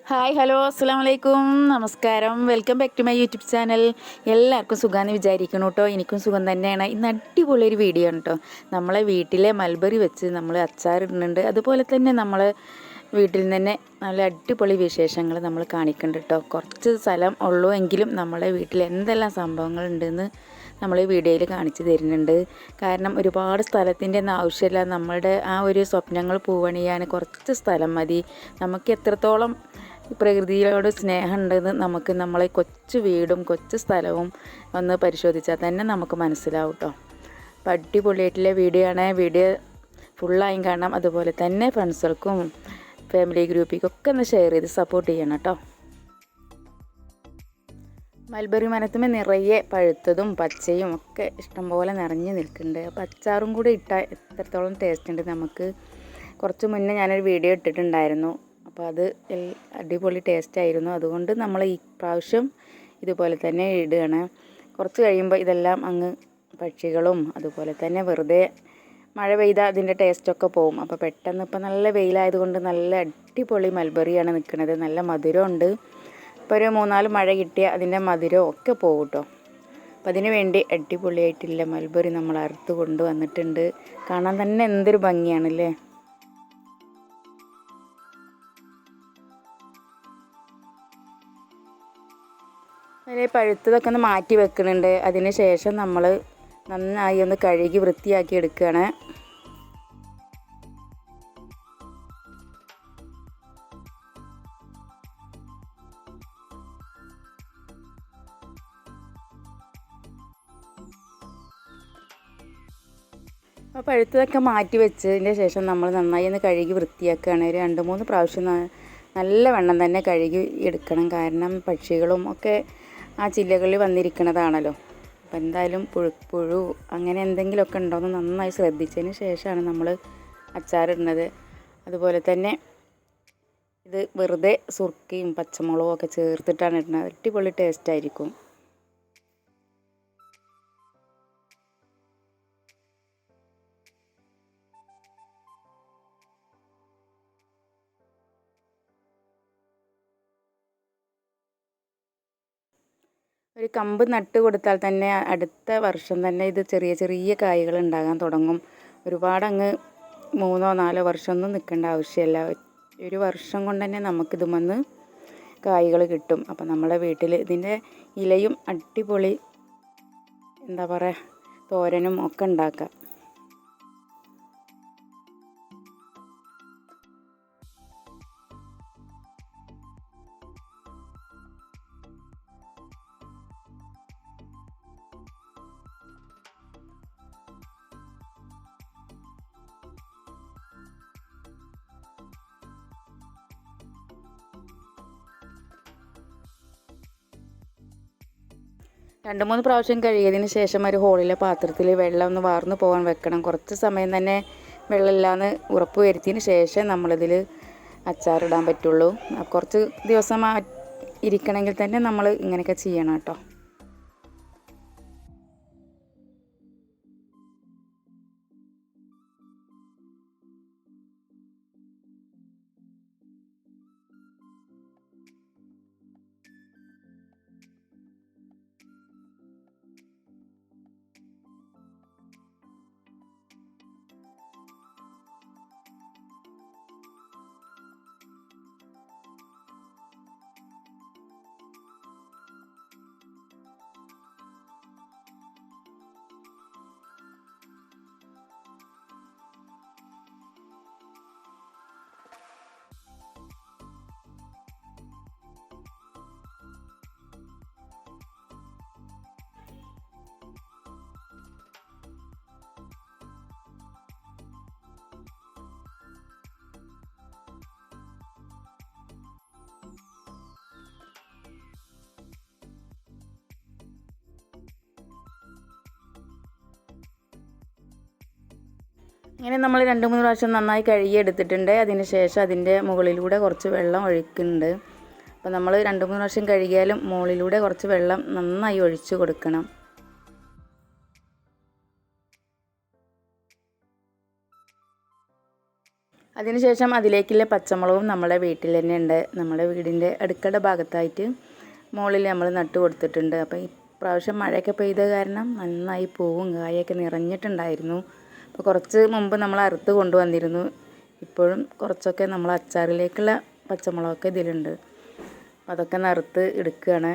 Hi hello അസ്സാം വലൈക്കും നമസ്കാരം. Welcome back to my YouTube channel. എല്ലാവർക്കും സുഖമാണെന്ന് വിചാരിക്കണം കേട്ടോ. എനിക്കും സുഖം തന്നെയാണ്. ഇന്ന് അടിപൊളിയൊരു വീഡിയോ ആണ് കേട്ടോ. നമ്മളെ വീട്ടിലെ മൽബറി വെച്ച് നമ്മൾ അച്ചാറിടുന്നുണ്ട്. അതുപോലെ തന്നെ നമ്മളെ വീട്ടിൽ നിന്ന് തന്നെ നല്ല അടിപൊളി വിശേഷങ്ങൾ നമ്മൾ കാണിക്കുന്നുണ്ട് കേട്ടോ. കുറച്ച് സ്ഥലം ഉള്ളൂ എങ്കിലും നമ്മളെ വീട്ടിൽ എന്തെല്ലാം സംഭവങ്ങളുണ്ടെന്ന് നമ്മൾ ഈ വീഡിയോയിൽ കാണിച്ചു തരുന്നുണ്ട്. കാരണം ഒരുപാട് സ്ഥലത്തിൻ്റെ ഒന്നും ആവശ്യമില്ല. നമ്മളുടെ ആ ഒരു സ്വപ്നങ്ങൾ പൂവണിയാൻ കുറച്ച് സ്ഥലം മതി. നമുക്ക് എത്രത്തോളം പ്രകൃതിയോട് സ്നേഹമുണ്ടെന്ന് നമുക്ക് നമ്മളെ കൊച്ചു വീടും കൊച്ചു സ്ഥലവും ഒന്ന് പരിശോധിച്ചാൽ തന്നെ നമുക്ക് മനസ്സിലാവും കേട്ടോ. അപ്പം അടിപൊളിയായിട്ടുള്ള വീഡിയോ ആണ്. വീഡിയോ ഫുള്ളായും കാണാം. അതുപോലെ തന്നെ ഫ്രണ്ട്സുകൾക്കും ഫാമിലി ഗ്രൂപ്പിക്കൊക്കെ ഒന്ന് ഷെയർ ചെയ്ത് സപ്പോർട്ട് ചെയ്യണം കേട്ടോ. മൽബറി മരത്തുമ്മേ നിറയെ പഴുത്തതും പച്ചയും ഒക്കെ ഇഷ്ടംപോലെ നിറഞ്ഞ് നിൽക്കുന്നുണ്ട്. അപ്പോൾ അച്ചാറും കൂടി ഇട്ടാൽ എത്രത്തോളം ടേസ്റ്റ് ഉണ്ട് നമുക്ക്. കുറച്ച് മുന്നേ ഞാനൊരു വീഡിയോ ഇട്ടിട്ടുണ്ടായിരുന്നു. അപ്പോൾ അത് അടിപൊളി ടേസ്റ്റ് ആയിരുന്നു. അതുകൊണ്ട് നമ്മൾ ഈ പ്രാവശ്യം ഇതുപോലെ തന്നെ ഇടുകയാണ്. കുറച്ച് കഴിയുമ്പോൾ ഇതെല്ലാം അങ്ങ് പക്ഷികളും അതുപോലെ തന്നെ വെറുതെ മഴ പെയ്താൽ അതിൻ്റെ ടേസ്റ്റൊക്കെ പോവും. അപ്പോൾ പെട്ടെന്ന് ഇപ്പോൾ നല്ല വെയിലായതുകൊണ്ട് നല്ല അടിപൊളി മൽബറിയാണ് നിൽക്കുന്നത്. നല്ല മധുരമുണ്ട്. ഇപ്പോൾ ഒരു 3-4 മഴ കിട്ടിയാൽ അതിൻ്റെ മധുരം ഒക്കെ പോകും കേട്ടോ. അപ്പം അതിന് വേണ്ടി അടിപൊളിയായിട്ടില്ല മൽബറി നമ്മൾ അറുത്ത് കൊണ്ടുവന്നിട്ടുണ്ട്. കാണാൻ തന്നെ എന്തൊരു ഭംഗിയാണല്ലേ. അതിൽ പഴുത്തതൊക്കെ ഒന്ന് മാറ്റി വെക്കുന്നുണ്ട്. അതിന് ശേഷം നമ്മൾ നന്നായി ഒന്ന് കഴുകി വൃത്തിയാക്കി എടുക്കുകയാണ്. അപ്പോൾ പഴുത്തതൊക്കെ മാറ്റി വെച്ചതിന് ശേഷം നമ്മൾ നന്നായി ഒന്ന് കഴുകി വൃത്തിയാക്കുകയാണ്. ഒരു 2-3 പ്രാവശ്യം നല്ല വെള്ളം തന്നെ കഴുകി എടുക്കണം. കാരണം പക്ഷികളും ഒക്കെ ആ ചില്ലകളിൽ വന്നിരിക്കുന്നതാണല്ലോ. അപ്പോൾ എന്തായാലും പുഴു അങ്ങനെ എന്തെങ്കിലുമൊക്കെ ഉണ്ടോയെന്ന് നന്നായി ശ്രദ്ധിച്ചതിന് ശേഷമാണ് നമ്മൾ അച്ചാറിടുന്നത്. അതുപോലെ തന്നെ ഇത് വെറുതെ സുർക്കയും പച്ചമുളകും ഒക്കെ ചേർത്തിട്ടാണ് ഇടുന്നത്. അടിപൊളി ടേസ്റ്റായിരിക്കും. ഒരു കമ്പ് നട്ട് കൊടുത്താൽ തന്നെ അടുത്ത വർഷം തന്നെ ഇത് ചെറിയ ചെറിയ കായ്കൾ ഉണ്ടാകാൻ തുടങ്ങും. ഒരുപാട് അങ്ങ് 3-4 വർഷമൊന്നും നിൽക്കേണ്ട ആവശ്യമില്ല. ഒരു വർഷം കൊണ്ട് തന്നെ നമുക്കിത് വന്ന് കായ്കൾ കിട്ടും. അപ്പം നമ്മളെ വീട്ടിൽ ഇതിൻ്റെ ഇലയും അടിപൊളി എന്താ പറയുക തോരനും ഒക്കെ ഉണ്ടാക്കാം. രണ്ട് മൂന്ന് പ്രാവശ്യം കഴുകിയതിന് ശേഷം ഒരു ഹോളിലെ പാത്രത്തിൽ വെള്ളം ഒന്ന് വാർന്നു പോകാൻ വെക്കണം. കുറച്ച് സമയം തന്നെ വെള്ളമില്ലാന്ന് ഉറപ്പ് വരുത്തിയതിന് ശേഷം നമ്മളിതിൽ അച്ചാറിടാൻ പറ്റുള്ളൂ. കുറച്ച് ദിവസം ഇരിക്കണമെങ്കിൽ തന്നെ നമ്മൾ ഇങ്ങനെയൊക്കെ ചെയ്യണം കേട്ടോ. ഇങ്ങനെ നമ്മൾ 2-3 പ്രാവശ്യം നന്നായി കഴുകി എടുത്തിട്ടുണ്ട്. അതിന് ശേഷം അതിൻ്റെ മുകളിലൂടെ കുറച്ച് വെള്ളം ഒഴിക്കുന്നുണ്ട്. അപ്പോൾ നമ്മൾ 2-3 പ്രാവശ്യം കഴുകിയാലും മുകളിലൂടെ കുറച്ച് വെള്ളം നന്നായി ഒഴിച്ച് കൊടുക്കണം. അതിനുശേഷം അതിലേക്കുള്ള പച്ചമുളകും നമ്മളെ വീട്ടിൽ തന്നെ ഉണ്ട്. നമ്മുടെ വീടിൻ്റെ അടുക്കള ഭാഗത്തായിട്ട് മുകളിൽ നമ്മൾ നട്ടു കൊടുത്തിട്ടുണ്ട്. അപ്പോൾ ഈ പ്രാവശ്യം മഴയൊക്കെ പെയ്ത കാരണം നന്നായി പൂവും കായൊക്കെ നിറഞ്ഞിട്ടുണ്ടായിരുന്നു. അപ്പോൾ കുറച്ച് മുമ്പ് നമ്മൾ അറുത്ത് കൊണ്ടുവന്നിരുന്നു. ഇപ്പോഴും കുറച്ചൊക്കെ നമ്മൾ അച്ചാറിലേക്കുള്ള പച്ചമുളകൊക്കെ ഇതിലുണ്ട്. അപ്പോൾ അതൊക്കെ നറുത്ത് എടുക്കുകയാണ്.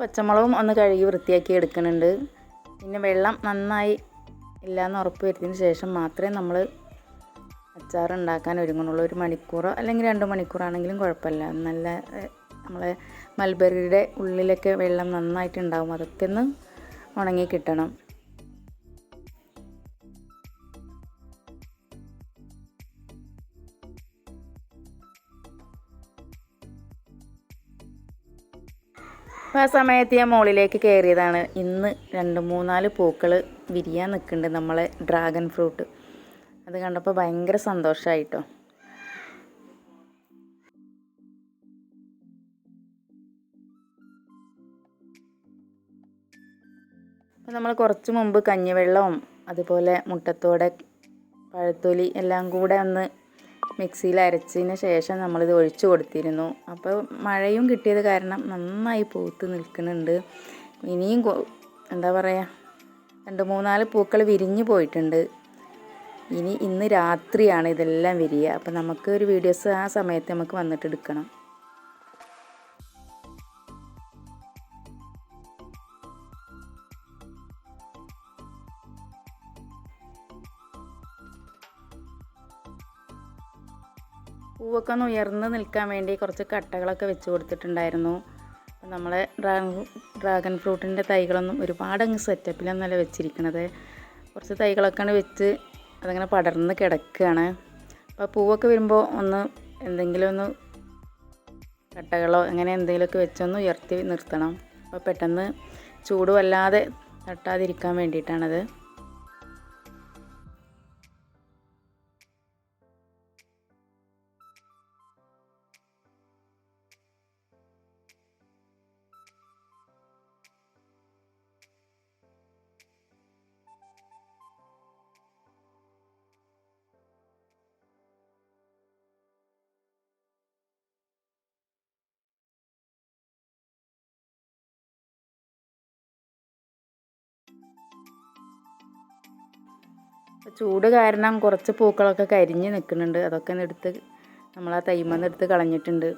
പച്ചമുളകും ഒന്ന് കഴുകി വൃത്തിയാക്കി എടുക്കുന്നുണ്ട്. പിന്നെ വെള്ളം നന്നായി ഇല്ലയെന്ന് ഉറപ്പ് വരുത്തിയതിന് ശേഷം മാത്രമേ നമ്മൾ അച്ചാർ ഉണ്ടാക്കാൻ ഒരുങ്ങുന്നുള്ളൂ. 1 മണിക്കൂറോ അല്ലെങ്കിൽ 2 മണിക്കൂറാണെങ്കിലും കുഴപ്പമില്ല. നല്ല നമ്മളെ മൽബറിയുടെ ഉള്ളിലൊക്കെ വെള്ളം നന്നായിട്ടുണ്ടാവും. അതൊക്കെ ഒന്ന് ഉണങ്ങി കിട്ടണം. അപ്പോൾ ആ സമയത്ത് ഞാൻ മുകളിലേക്ക് കയറിയതാണ്. ഇന്ന് 2-3-4 പൂക്കൾ വിരിയാൻ നിൽക്കുന്നുണ്ട്, നമ്മളെ ഡ്രാഗൺ ഫ്രൂട്ട്. അത് കണ്ടപ്പോൾ ഭയങ്കര സന്തോഷമായിട്ടോ. അപ്പോൾ നമ്മൾ കുറച്ച് മുമ്പ് കഞ്ഞിവെള്ളവും അതുപോലെ മുട്ടത്തോടെ പഴത്തൊലി എല്ലാം കൂടെ ഒന്ന് മിക്സിയിൽ അരച്ചതിന് ശേഷം നമ്മളിത് ഒഴിച്ചു കൊടുത്തിരുന്നു. അപ്പോൾ മഴയും കിട്ടിയത് കാരണം നന്നായി പൂത്ത് നിൽക്കുന്നുണ്ട്. ഇനിയും എന്താ പറയുക, 2-3-4 പൂക്കൾ വിരിഞ്ഞു പോയിട്ടുണ്ട്. ഇന്ന് രാത്രിയാണ് ഇതെല്ലാം വിരിയുക. അപ്പോൾ നമുക്ക് ഒരു വീഡിയോസ് ആ സമയത്ത് നമുക്ക് വന്നിട്ട് എടുക്കണം. പൂവൊക്കെ ഒന്ന് ഉയർന്ന് നിൽക്കാൻ വേണ്ടി കുറച്ച് കട്ടകളൊക്കെ വെച്ച് കൊടുത്തിട്ടുണ്ടായിരുന്നു. അപ്പോൾ നമ്മളെ ഡ്രാഗൺ ഫ്രൂട്ടിൻ്റെ തൈകളൊന്നും ഒരുപാടങ്ങ് സെറ്റപ്പിലൊന്നല്ല വെച്ചിരിക്കണത്. കുറച്ച് തൈകളൊക്കെയാണ് വെച്ച് അതങ്ങനെ പടർന്ന് കിടക്കുകയാണ്. അപ്പോൾ പൂവൊക്കെ വരുമ്പോൾ എന്തെങ്കിലും ഒന്ന് കട്ടകളോ അങ്ങനെ എന്തെങ്കിലുമൊക്കെ വെച്ചൊന്ന് ഉയർത്തി നിർത്തണം. അപ്പോൾ പെട്ടെന്ന് ചൂട് വല്ലാതെ തട്ടാതിരിക്കാൻ വേണ്ടിയിട്ടാണത്. ചൂട് കാരണം കുറച്ച് പൂക്കളൊക്കെ കരിഞ്ഞ് നിൽക്കുന്നുണ്ട്. അതൊക്കെ എടുത്ത് നമ്മൾ ആ തൈമന്ന് എടുത്ത് കളഞ്ഞിട്ടുണ്ട്.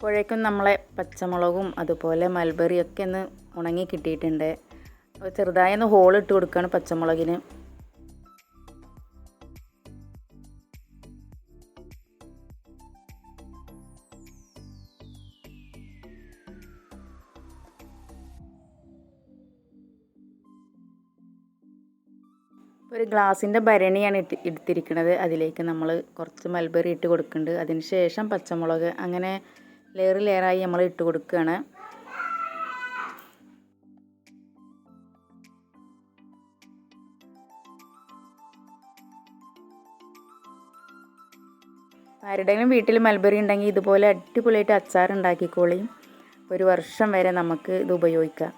അപ്പോഴേക്കും നമ്മളെ പച്ചമുളകും അതുപോലെ മൽബറിയൊക്കെ ഒന്ന് ഉണങ്ങി കിട്ടിയിട്ടുണ്ട്. അപ്പോൾ ചെറുതായി ഒന്ന് ഹോളിട്ട് കൊടുക്കുകയാണ് പച്ചമുളകിന്. ഒരു ഗ്ലാസിൻ്റെ ഭരണിയാണ് എടുത്തിരിക്കുന്നത്. അതിലേക്ക് നമ്മൾ കുറച്ച് മൽബറി ഇട്ട് കൊടുക്കുന്നുണ്ട്. അതിന് ശേഷം പച്ചമുളക്, അങ്ങനെ ലെയറായി നമ്മൾ ഇട്ട് കൊടുക്കുകയാണ്. ആരുടെയും വീട്ടിൽ മൽബറി ഉണ്ടെങ്കിൽ ഇതുപോലെ അടിപൊളിയായിട്ട് അച്ചാർ ഉണ്ടാക്കിക്കോളിയും. 1 വർഷം വരെ നമുക്ക് ഇത് ഉപയോഗിക്കാം.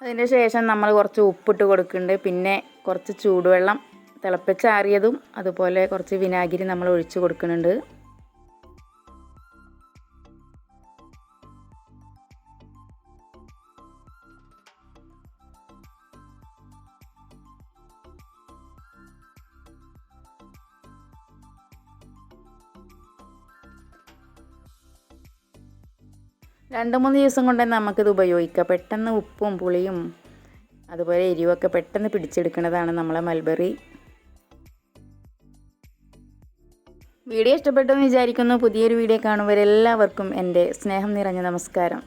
അതിന് ശേഷം നമ്മൾ കുറച്ച് ഉപ്പിട്ട് കൊടുക്കുന്നുണ്ട്. പിന്നെ കുറച്ച് ചൂടുവെള്ളം തിളപ്പിച്ചാറിയതും അതുപോലെ കുറച്ച് വിനാഗിരി നമ്മൾ ഒഴിച്ച് കൊടുക്കുന്നുണ്ട്. രണ്ട് മൂന്ന് ദിവസം കൊണ്ട് തന്നെ നമുക്കിത് ഉപയോഗിക്കാം. പെട്ടെന്ന് ഉപ്പും പുളിയും അതുപോലെ എരിവൊക്കെ പെട്ടെന്ന് പിടിച്ചെടുക്കുന്നതാണ് നമ്മളെ മൽബറി. വീഡിയോ ഇഷ്ടപ്പെട്ടെന്ന് വിചാരിക്കുന്നു. പുതിയൊരു വീഡിയോ കാണുമ്പോൾ എല്ലാവർക്കും എൻ്റെ സ്നേഹം നിറഞ്ഞ നമസ്കാരം.